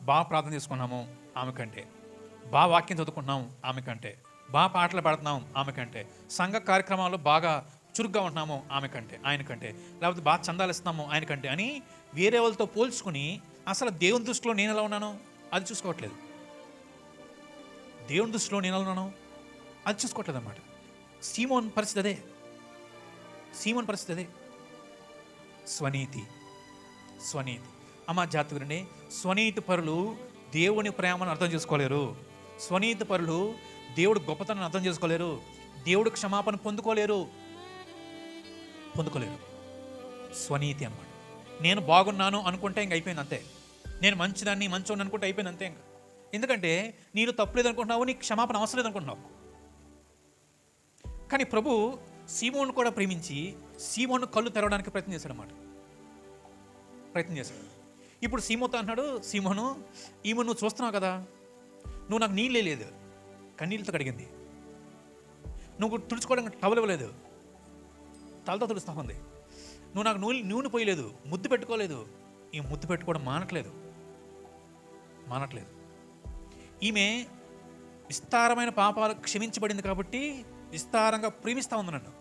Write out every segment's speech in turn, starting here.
బాగా ప్రార్థన చేసుకున్నాము ఆమె కంటే, బాగా వాక్యం చదువుకుంటున్నాం ఆమె కంటే, బాగా పాటలు పాడుతున్నాం ఆమె కంటే, సంఘ కార్యక్రమాల్లో బాగా చురుగ్గా ఉంటున్నాము ఆమె కంటే, ఆయన కంటే, లేకపోతే బాగా చందాలు ఇస్తున్నాము ఆయన కంటే అని వేరే వాళ్ళతో పోల్చుకుని అసలు దేవుని దృష్టిలో నేను ఎలా ఉన్నాను అది చూసుకోవట్లేదు. దేవుని దృష్టిలో నేను ఎలా ఉన్నాను అది చూసుకోవట్లేదు అన్నమాట. సీమోన్ పరిస్థితి అదే. సీమోన్ పరిస్థితి అదే. స్వనీతి. అమ్మ జాగ్రత్త వినండి. స్వనీతి పరులు దేవుని ప్రేమను అర్థం చేసుకోలేరు. స్వనీతి పరులు దేవుడు గొప్పతనాన్ని అర్థం చేసుకోలేరు. దేవుడు క్షమాపణ పొందుకోలేరు. స్వనీతి అన్నమాట. నేను బాగున్నాను అనుకుంటే ఇంక అయిపోయింది అంతే. నేను మంచిదాన్ని మంచోని అనుకుంటే అయిపోయింది అంతే. ఇంకా ఎందుకంటే నీళ్ళు తప్పులేదు అనుకుంటున్నావు, నీకు క్షమాపణ అవసరం లేదు అనుకుంటున్నావు. కానీ ప్రభు సీమోను కూడా ప్రేమించి సీమోను కళ్ళు తెరవడానికి ప్రయత్నం చేశాడు. ఇప్పుడు సీమోతో అంటున్నాడు, సీమోను ఈమె నువ్వు చూస్తున్నావు కదా, నువ్వు నాకు నీళ్ళే లేదు, కన్నీళ్ళతో కడిగింది. నువ్వు తుడుచుకోవడానికి టవల్ ఇవ్వలేదు, తలతో తుడుస్తా ఉంది. నువ్వు నాకు నూనె పోయలేదు, ముద్దు పెట్టుకోలేదు. ఈ ముద్దు పెట్టుకోవడం మానట్లేదు. ఈమె విస్తారమైన పాపాలు క్షమించబడింది కాబట్టి విస్తారంగా ప్రేమిస్తా ఉంది నన్ను.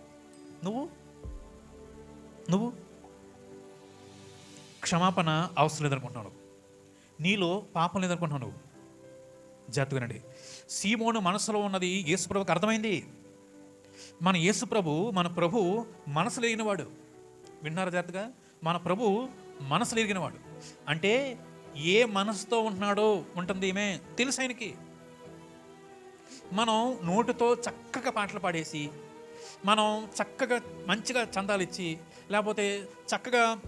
నువ్వు క్షమాపణ అవసరం లేదనుకుంటున్నావు, నీలో పాపం లేదనుకుంటున్నావు. నువ్వు జాగ్రత్తగా వినండి. సీమోను మనసులో ఉన్నది యేసుప్రభుకి అర్థమైంది. మన ప్రభు మనసులో ఎరిగినవాడు. విన్నారా జాగ్రత్తగా? మన ప్రభు మనసులో ఎరిగినవాడు అంటే ఏ మనసుతో ఉంటున్నాడో ఉంటుంది ఈమె తెలుసు ఆయనకి. మనం నోటితో చక్కగా పాటలు పాడేసి, మనం చక్కగా మంచిగా చందాలు ఇచ్చి, లేకపోతే చక్కగా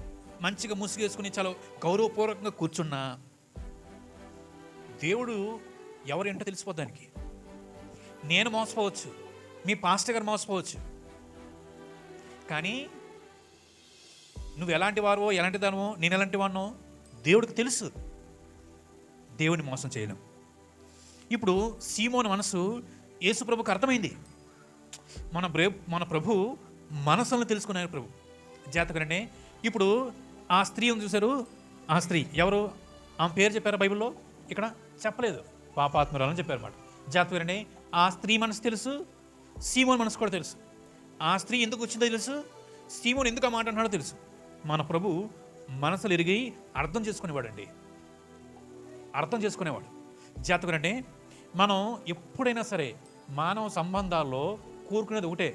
మంచిగా ముసుగేసుకుని చాలా గౌరవపూర్వకంగా కూర్చున్నా దేవుడు ఎవరేంటో తెలిసిపోద్దానికి. నేను మోసపోవచ్చు, మీ పాస్టర్ గారు మోసపోవచ్చు, కానీ నువ్వు ఎలాంటి వారో ఎలాంటి దానో నేను ఎలాంటి వాడినో దేవుడికి తెలుసు. దేవుని మోసం చేయలేం. ఇప్పుడు సీమోను మనసు యేసుప్రభుకి అర్థమైంది. మన ప్రభు మనసులను తెలుసుకున్న ప్రభు. జాతకరండి. ఇప్పుడు ఆ స్త్రీ ఉంది చూశారు, ఆ స్త్రీ ఎవరు? ఆమె పేరు చెప్పారా బైబిల్లో? ఇక్కడ చెప్పలేదు. పాపాత్మురాలని చెప్పారన్నమాట. జాతకరండి. ఆ స్త్రీ మనసు తెలుసు, సీమోను మనసు కూడా తెలుసు. ఆ స్త్రీ ఎందుకు వచ్చిందో తెలుసు, సీమోను ఎందుకు ఆ మాట అంటున్నాడో తెలుసు. మన ప్రభు మనసులు ఎరిగి అర్థం చేసుకునేవాడు. జాతకరండి. మనం ఎప్పుడైనా సరే మానవ సంబంధాల్లో కోరుకునేది ఒకటే,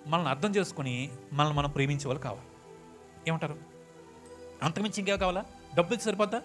మనల్ని అర్థం చేసుకుని మనల్ని మనం ప్రేమించే వాళ్ళు కావాలి. ఏమంటారు? అంతకుమించి ఇంకేం కావాలా? డబ్బులు సరిపోద్దా?